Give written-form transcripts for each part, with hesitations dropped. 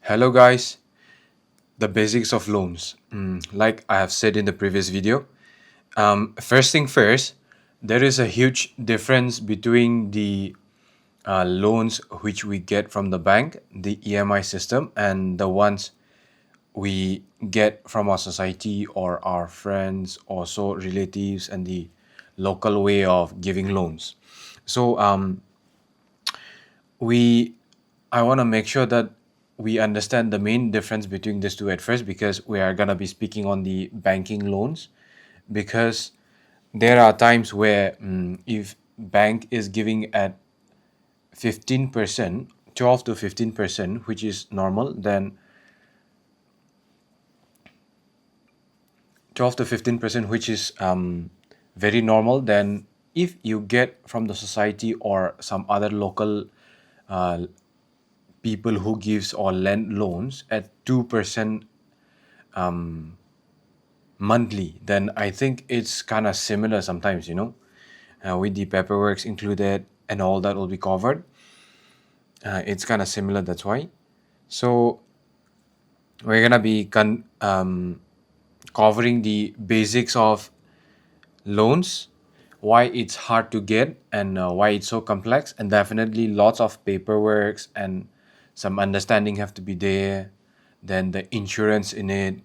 Hello guys, the basics of loans. Like I have said in the previous video, first thing first, there is a huge difference between the loans which we get from the bank, the EMI system, and the ones we get from our society or our friends, also relatives, and the local way of giving loans. So we I want to make sure that we understand the main difference between these two at first, because we are going to be speaking on the banking loans. Because there are times where if bank is giving at 15%, 12 to 15%, which is normal, then 12 to 15%, which is very normal, then if you get from the society or some other local uh, people who gives or lend loans at 2% monthly, then I think it's kind of similar sometimes, with the paperwork included and all that will be covered. It's kind of similar, that's why. So we're gonna be covering the basics of loans, why it's hard to get, and why it's so complex, and definitely lots of paperwork and some understanding have to be there, then the insurance in it,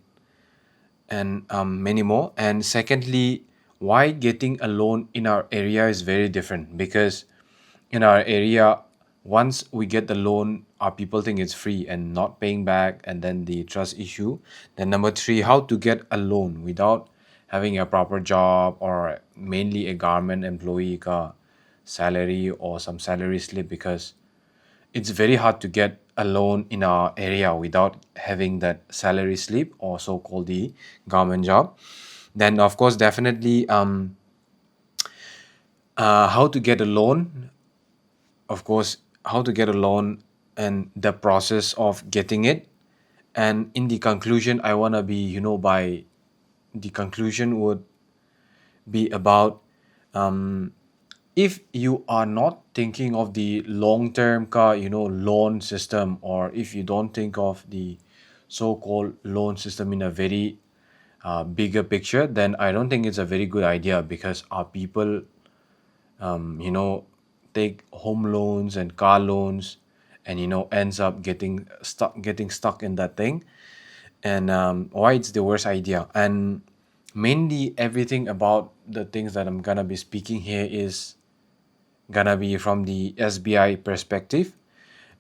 and many more. And secondly, why getting a loan in our area is very different, because in our area, once we get the loan, our people think it's free and not paying back, and then the trust issue. Then number three, how to get a loan without having a proper job, or mainly a government employee ka salary or some salary slip, because it's very hard to get a loan in our area without having that salary slip or so-called the government job. Then of course, definitely, how to get a loan, of course, how to get a loan and the process of getting it. And in the conclusion, I want to be, by the conclusion would be about, if you are not thinking of the long term car, loan system, or if you don't think of the so-called loan system in a very bigger picture, then I don't think it's a very good idea, because our people, um, you know take home loans and car loans, and ends up getting stuck in that thing. And why it's the worst idea. And mainly everything about the things that I'm gonna be speaking here is gonna be from the SBI perspective,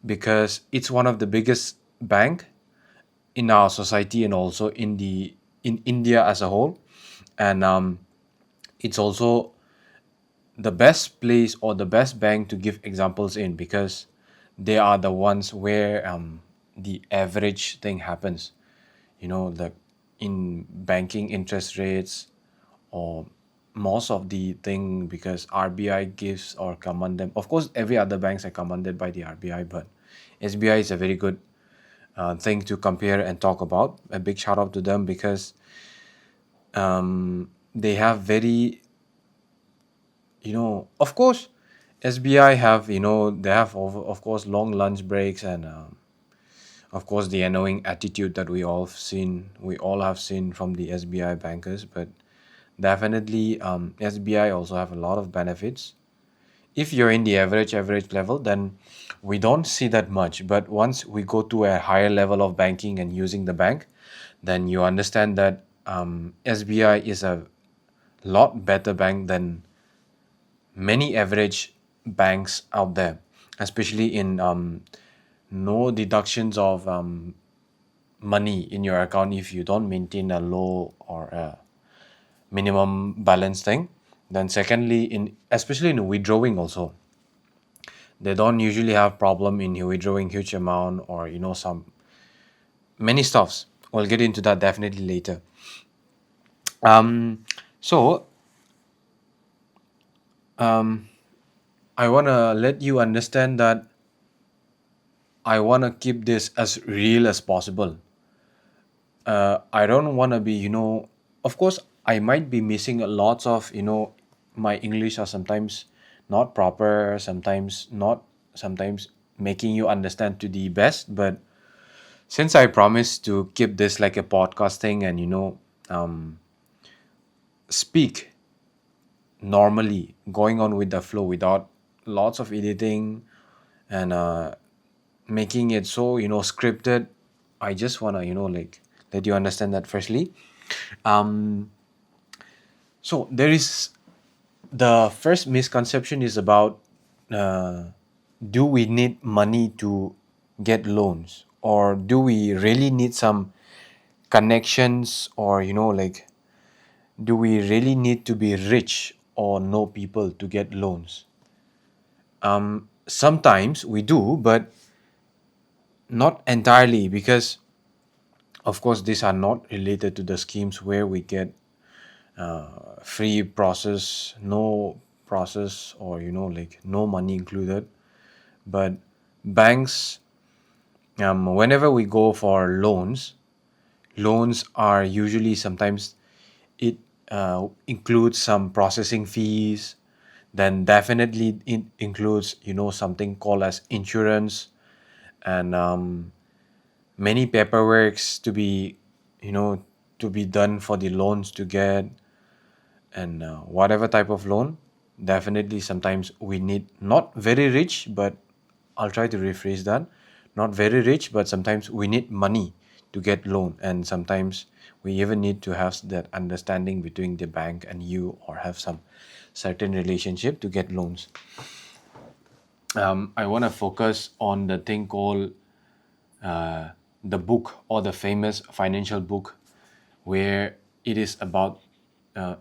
because it's one of the biggest bank in our society, and also in India as a whole. And it's also the best place or the best bank to give examples in, because they are the ones where the average thing happens, the in banking interest rates, or most of the thing, because RBI gives or command them. Of course, every other banks are commanded by the RBI, but SBI is a very good thing to compare and talk about. A big shout out to them, because they have very, of course, SBI have, they have, of course, long lunch breaks, and of course, the annoying attitude that we all have seen from the SBI bankers. But definitely, SBI also have a lot of benefits. If you're in the average level, then we don't see that much. But once we go to a higher level of banking and using the bank, then you understand that SBI is a lot better bank than many average banks out there, especially in no deductions of money in your account if you don't maintain a low or a minimum balance thing. Then secondly, in especially in withdrawing also, they don't usually have problem in withdrawing huge amount, or some many stuffs. We'll get into that definitely later. So I want to let you understand that I want to keep this as real as possible. I don't want to be, of course, I might be missing a lots of, my English are sometimes not proper, sometimes not, sometimes making you understand to the best. But Since I promised to keep this like a podcast thing and speak normally, going on with the flow without lots of editing and making it so scripted, I just want to like let you understand that firstly. um so there is the first misconception is about, uh, do we need money to get loans, or do we really need some connections, or like, do we really need to be rich or know people to get loans? Sometimes we do, but not entirely, because of course these are not related to the schemes where we get free process, no process, or like no money included. But banks, whenever we go for loans are usually, sometimes it includes some processing fees. Then definitely it includes something called as insurance, and many paperworks to be you know to be done for the loans to get. And whatever type of loan, definitely sometimes we need, not very rich, but I'll try to rephrase that, not very rich, but sometimes we need money to get loan, and sometimes we even need to have that understanding between the bank and you, or have some certain relationship to get loans. I want to focus on the thing called, uh, the book, or the famous financial book, where it is about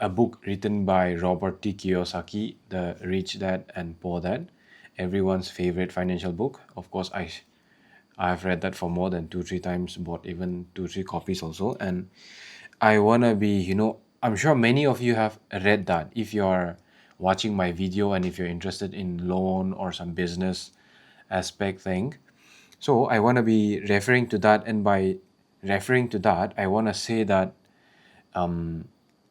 a book written by Robert T. Kiyosaki, The Rich Dad and Poor Dad, everyone's favorite financial book. Of course, I have read that for more than two, three times, bought even two, three copies also. And I wanna be, I'm sure many of you have read that. If you're watching my video and if you're interested in loan or some business aspect thing, so I want to be referring to that, and by referring to that, I want to say that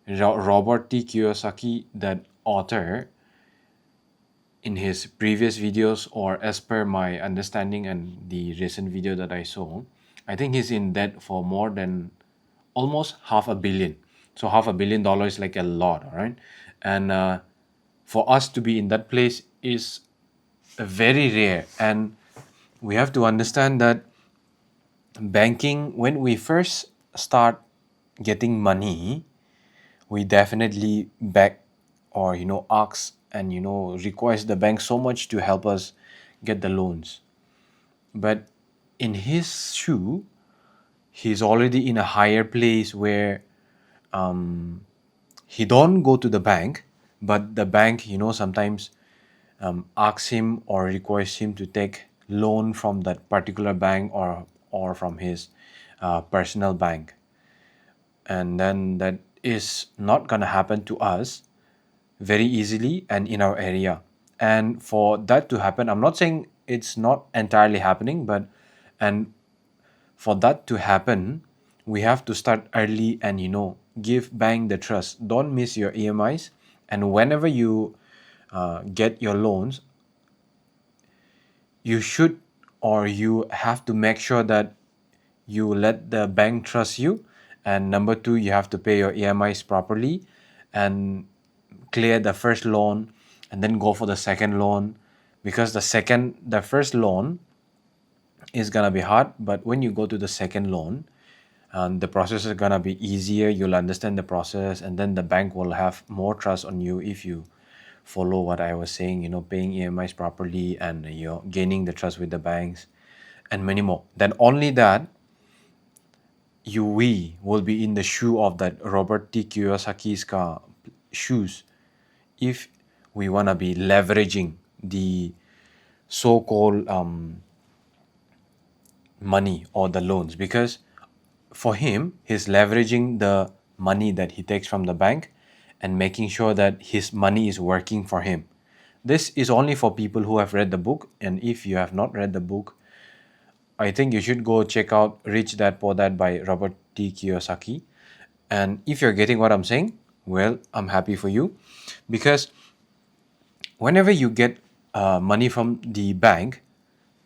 Robert T. Kiyosaki, that author, in his previous videos, or as per my understanding and the recent video that I saw, I think he's in debt for more than almost half a billion. So $500 million is like a lot, all right? And for us to be in that place is very rare. And we have to understand that banking, when we first start getting money, we definitely beg, or ask, and request the bank so much to help us get the loans. But in his shoe, he's already in a higher place where he don't go to the bank, but the bank sometimes asks him or requires him to take loan from that particular bank, or from his personal bank. And then that is not going to happen to us very easily and in our area. And for that to happen, I'm not saying it's not entirely happening, but and for that to happen, we have to start early, and give bank the trust. Don't miss your EMIs. And whenever you get your loans, you should, or you have to make sure that you let the bank trust you. And number two, you have to pay your EMIs properly, and clear the first loan, and then go for the second loan. Because the first loan is gonna be hard, but when you go to the second loan, the process is gonna be easier. You'll understand the process, and then the bank will have more trust on you if you follow what I was saying, paying EMIs properly, and you're gaining the trust with the banks, and many more. Then only that, we will be in the shoe of that Robert T. Kiyosaki's shoes, if we want to be leveraging the so-called money or the loans. Because for him, he's leveraging the money that he takes from the bank, and making sure that his money is working for him. This is only for people who have read the book, and if you have not read the book, I think you should go check out Rich Dad Poor Dad by Robert T. Kiyosaki. And if you're getting what I'm saying, well, I'm happy for you. Because whenever you get money from the bank,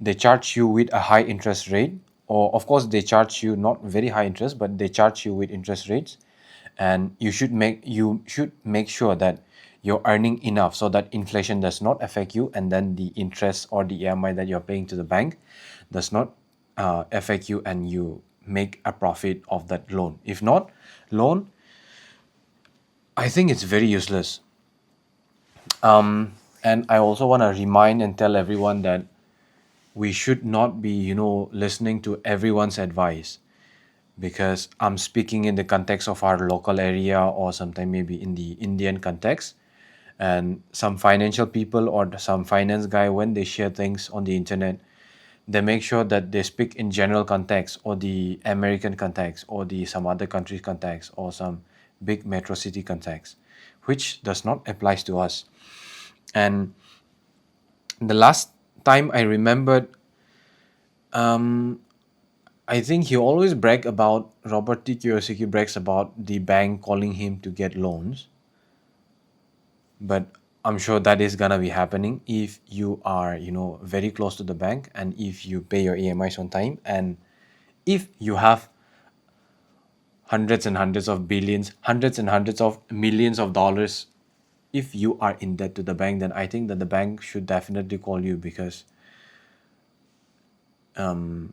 they charge you with a high interest rate, or of course they charge you not very high interest, but they charge you with interest rates. And you should make sure that you're earning enough so that inflation does not affect you, and then the interest or the EMI that you're paying to the bank does not affect you, and you make a profit of that loan. If not, loan, I think it's very useless. And I also want to remind and tell everyone that we should not be, listening to everyone's advice, because I'm speaking in the context of our local area, or sometime maybe in the Indian context. And some financial people or some finance guy, when they share things on the internet, they make sure that they speak in general context, or the American context, or the some other country context, or some big metro city context, which does not applies to us. And the last time I remembered, um, I think he always brag about Robert T. Kiyosaki brags about the bank calling him to get loans, but I'm sure that is gonna be happening if you are, very close to the bank, and if you pay your EMIs on time, and if you have hundreds and hundreds of billions, hundreds and hundreds of millions of dollars. If you are in debt to the bank, then I think that the bank should definitely call you, because I'll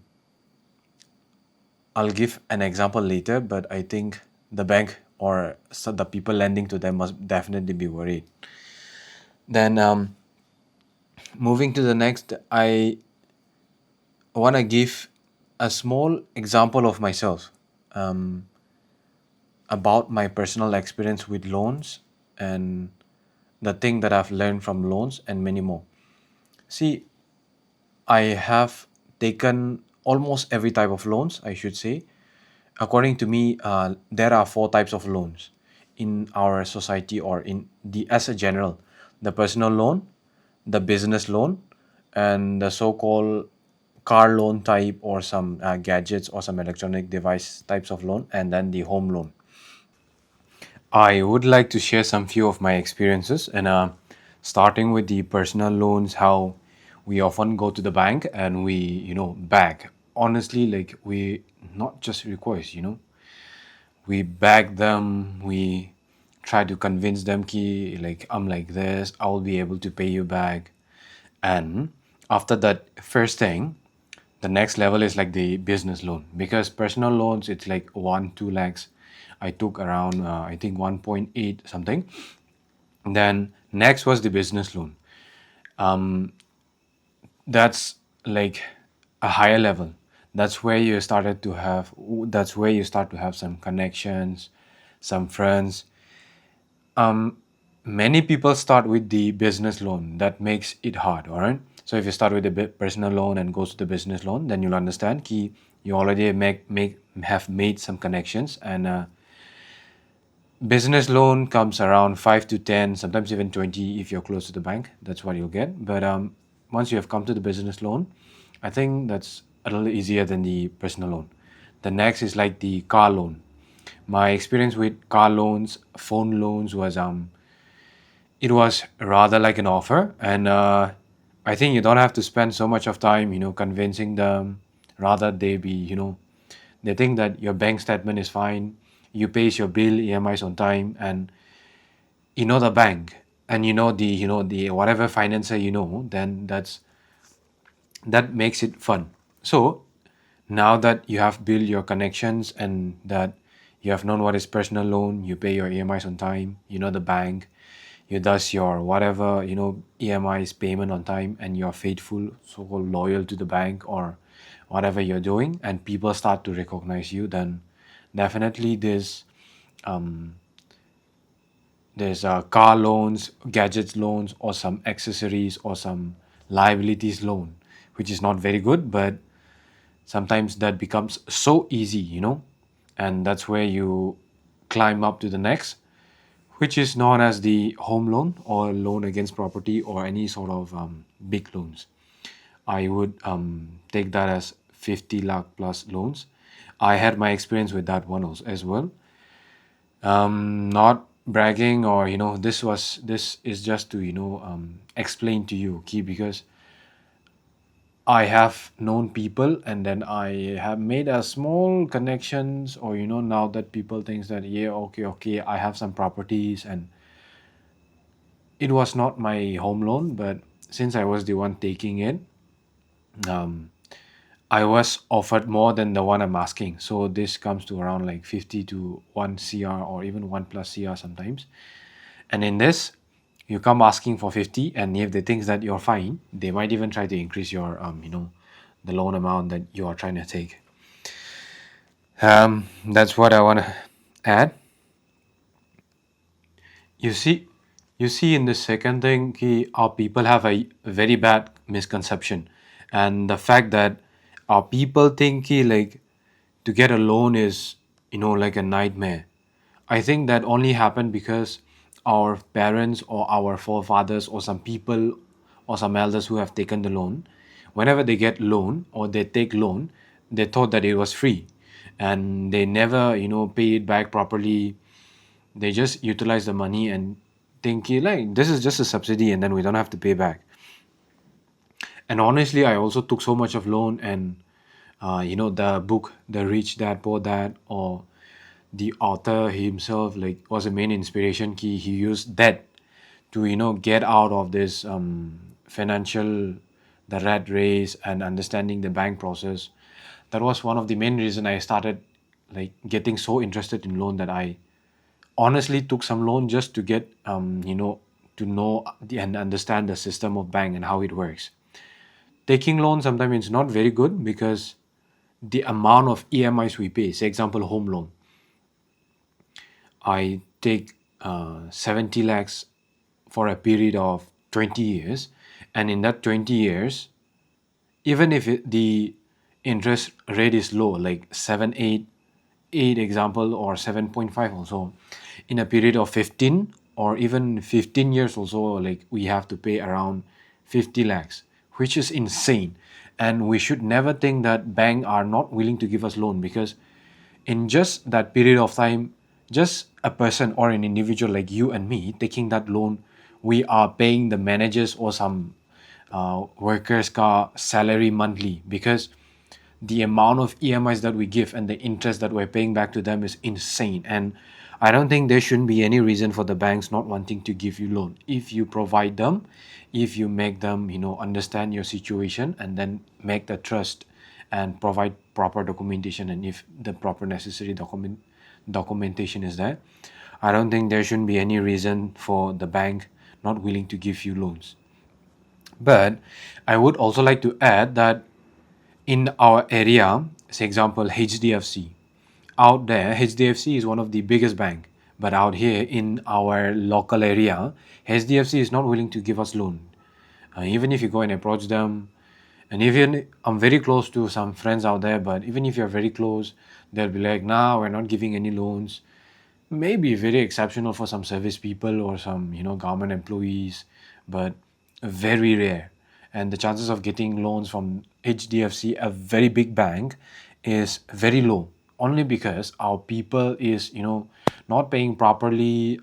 give an example later, but I think the bank or the people lending to them must definitely be worried. Then, moving to the next, I want to give a small example of myself, about my personal experience with loans, and the thing that I've learned from loans, and many more. See, I have taken almost every type of loans, I should say. According to me, there are four types of loans in our society, or in the as a general: the personal loan, the business loan, and the so-called car loan type, or some gadgets or some electronic device types of loan, and then the home loan. I would like to share some few of my experiences, and starting with the personal loans, how we often go to the bank and we, beg. Honestly, like, we not just request, we beg them, we try to convince them, ki, like, I'm like this, I will be able to pay you back. And after that first thing, the next level is like the business loan, because personal loans, it's like 1 2 lakhs. I took around, I think 1.8 something. Then next was the business loan. That's like a higher level. That's where you started to have, that's where you start to have some connections, some friends. Many people start with the business loan. That makes it hard, all right? So if you start with the personal loan and goes to the business loan, then you'll understand key, you already have made some connections. And business loan comes around 5 to 10, sometimes even 20, if you're close to the bank. That's what you'll get. But once you have come to the business loan, I think that's a little easier than the personal loan. The next is like the car loan. My experience with car loans, phone loans was, it was rather like an offer. And I think you don't have to spend so much of time, convincing them. Rather, they think that your bank statement is fine, you pays your bill, EMIs on time, and the bank, and the whatever financer, then that makes it fun. So now that you have built your connections, and that you have known what is personal loan, you pay your EMIs on time, the bank, you does your whatever, EMIs payment on time, and you're faithful, so called loyal to the bank, or whatever you're doing, and people start to recognize you, then definitely there's car loans, gadgets loans, or some accessories, or some liabilities loan, which is not very good, but sometimes that becomes so easy, and that's where you climb up to the next, which is known as the home loan, or loan against property, or any sort of big loans. I would take that as 50 lakh plus loans. I had my experience with that one also as well. Not bragging, or this is just to explain to you, key, because I have known people, and then I have made a small connections, or now that people thinks that, yeah, okay, okay, I have some properties, and it was not my home loan, but since I was the one taking it, um, I was offered more than the one I'm asking. So this comes to around like 50 to 1 CR, or even 1 plus CR sometimes. And in this, you come asking for 50, and if they think that you're fine, they might even try to increase your the loan amount that you are trying to take. That's what I want to add. You see, in the second thing, our people have a very bad misconception, and the fact that our people think like to get a loan is like a nightmare. I think that only happened because our parents or our forefathers or some people or some elders who have taken the loan, whenever they get loan or they take loan, they thought that it was free, and they never pay it back properly. They just utilize the money and think like this is just a subsidy, and then we don't have to pay back. And honestly, I also took so much of loan, and the book The Rich Dad Poor Dad, or the author himself, like, was a main inspiration. He used that to get out of this financial, the rat race, and understanding the bank process. That was one of the main reason I started like getting so interested in loan, that I honestly took some loan just to get to know and understand the system of bank and how it works. Taking loan sometimes it's not very good, because the amount of EMIs we pay, say example home loan, I take 70 lakhs for a period of 20 years, and in that 20 years, even if the interest rate is low, like 7 8 example, or 7.5 also, in a period of 15 or even 15 years also, like we have to pay around 50 lakhs, which is insane. And we should never think that bank are not willing to give us loan, because in just that period of time, just a person or an individual like you and me taking that loan, we are paying the managers or some workers car salary monthly, because the amount of EMIs that we give and the interest that we're paying back to them is insane. And I don't think there shouldn't be any reason for the banks not wanting to give you loan if you provide them, if you make them understand your situation, and then make the trust and provide proper documentation, and if the proper necessary documentation is there. I don't think there shouldn't be any reason for the bank not willing to give you loans. But I would also like to add that in our area, say example HDFC, out there HDFC is one of the biggest bank, but out here in our local area, HDFC is not willing to give us loan. Even if you go and approach them, and even I'm very close to some friends out there, but even if you're very close, they'll be like, nah, we're not giving any loans. Maybe very exceptional for some service people or some government employees, but very rare. And the chances of getting loans from HDFC, a very big bank, is very low, only because our people is not paying properly.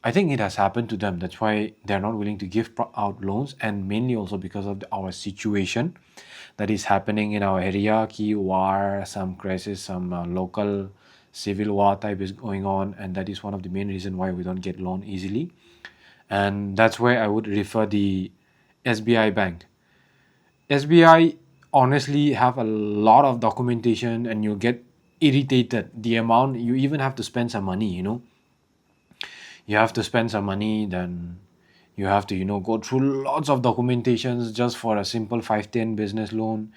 I think it has happened to them. That's why they're not willing to give out loans, and mainly also because of our situation that is happening in our area. Key war, some crisis, some local civil war type is going on, and that is one of the main reason why we don't get loan easily. And that's why I would refer the SBI Bank. SBI honestly have a lot of documentation, and you get irritated. The amount you even have to spend some money, you have to spend some money, then you have to go through lots of documentations just for a simple 510 business loan.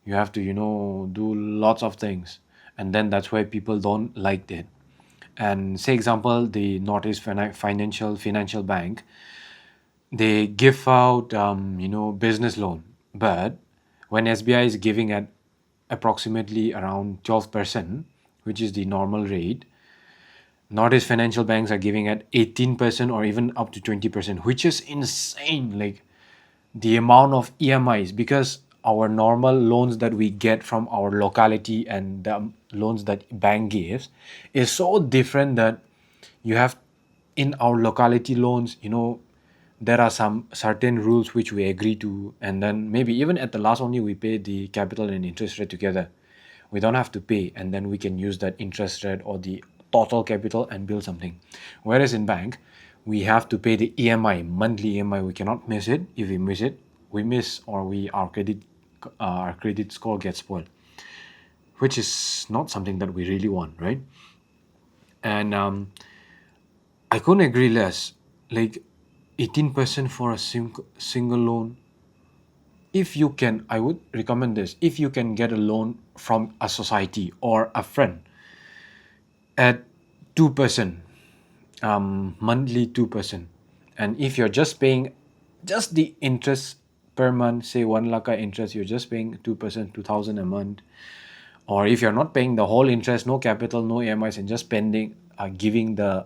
You have to do lots of things, and then that's why people don't like it. And say example the Northeast Financial Bank, they give out business loan, but when SBI is giving at approximately around 12%, which is the normal rate, Northeast financial banks are giving at 18% or even up to 20%, which is insane. Like the amount of EMIs, because our normal loans that we get from our locality and the loans that bank gives is so different, that you have in our locality loans, there are some certain rules which we agree to, and then maybe even at the last only we pay the capital and interest rate together. We don't have to pay, and then we can use that interest rate or the total capital and build something. Whereas in bank, we have to pay the EMI, monthly EMI. We cannot miss it. If we miss it, we miss, or we our credit score gets spoiled, which is not something that we really want, right? And I couldn't agree less. Like 18% for a single loan. If you can, I would recommend this. If you can get a loan from a society or a friend at 2%, monthly 2%, and if you're just paying just the interest per month, say 1 lakh interest, you're just paying 2%, 2,000 a month. Or if you're not paying the whole interest, no capital, no EMIs, and just spending, giving the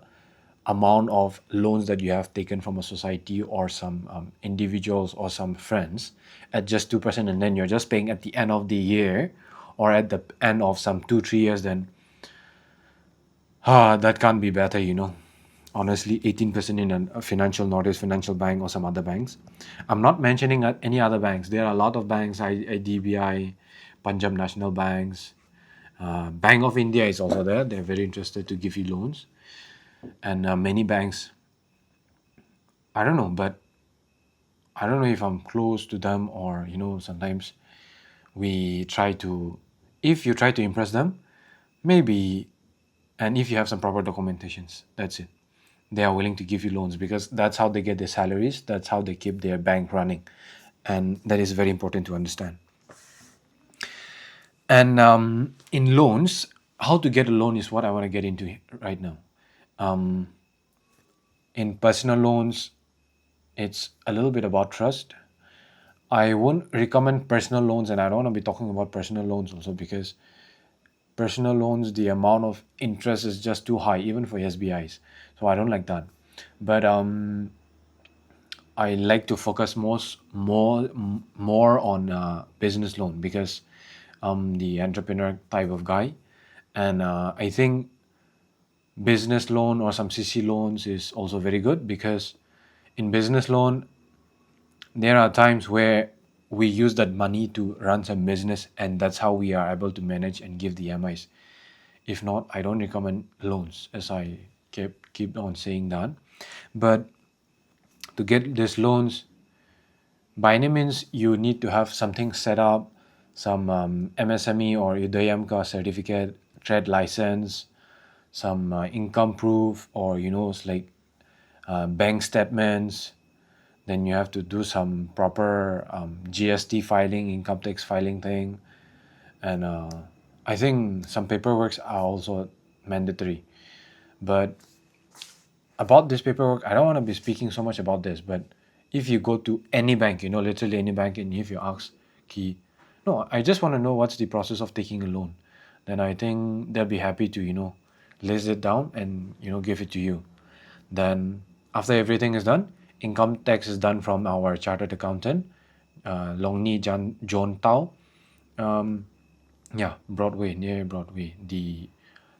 amount of loans that you have taken from a society or some individuals or some friends at just 2%, and then you're just paying at the end of the year or at the end of some 2 3 years, then that can't be better, honestly. 18% in a financial notice, financial bank or some other banks. I'm not mentioning any other banks. There are a lot of banks, IDBI, Punjab National Banks, Bank of India is also there. They're very interested to give you loans. And many banks, I don't know, but I don't know if I'm close to them, or sometimes we try to, if you try to impress them, maybe, and if you have some proper documentations, that's it. They are willing to give you loans, because that's how they get their salaries, that's how they keep their bank running, and that is very important to understand. And in loans, how to get a loan is what I want to get into right now. In personal loans, it's a little bit about trust. I won't recommend personal loans, and I don't want to be talking about personal loans also, because personal loans, the amount of interest is just too high, even for SBIs. So I don't like that. But I like to focus more on business loan, because I'm the entrepreneur type of guy, and I think business loan or some CC loans is also very good, because in business loan there are times where we use that money to run some business, and that's how we are able to manage and give the MIs. If not, I don't recommend loans, as I keep on saying that. But to get these loans, by any means you need to have something set up, some MSME or UDAYAMKA certificate, trade license, some income proof, or it's like bank statements. Then you have to do some proper GST filing, income tax filing thing, and I think some paperworks are also mandatory. But about this paperwork, I don't want to be speaking so much about this, but if you go to any bank, literally any bank, and if you ask, Key, no, I just want to know what's the process of taking a loan, then I think they'll be happy to, list it down and, give it to you. Then after everything is done, income tax is done from our chartered accountant, Long Ni John Tao. Yeah, Broadway, near Broadway, the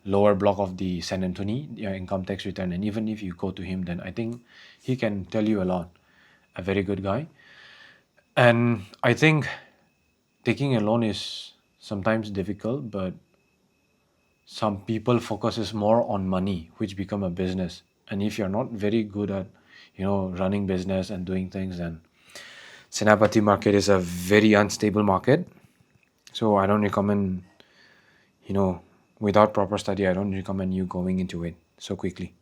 lower block of the San Antonio, income tax return. And even if you go to him, then I think he can tell you a lot. A very good guy. And I think taking a loan is sometimes difficult, but some people focuses more on money, which become a business. And if you're not very good at, running business and doing things, then Senapati market is a very unstable market. So I don't recommend, without proper study, I don't recommend you going into it so quickly.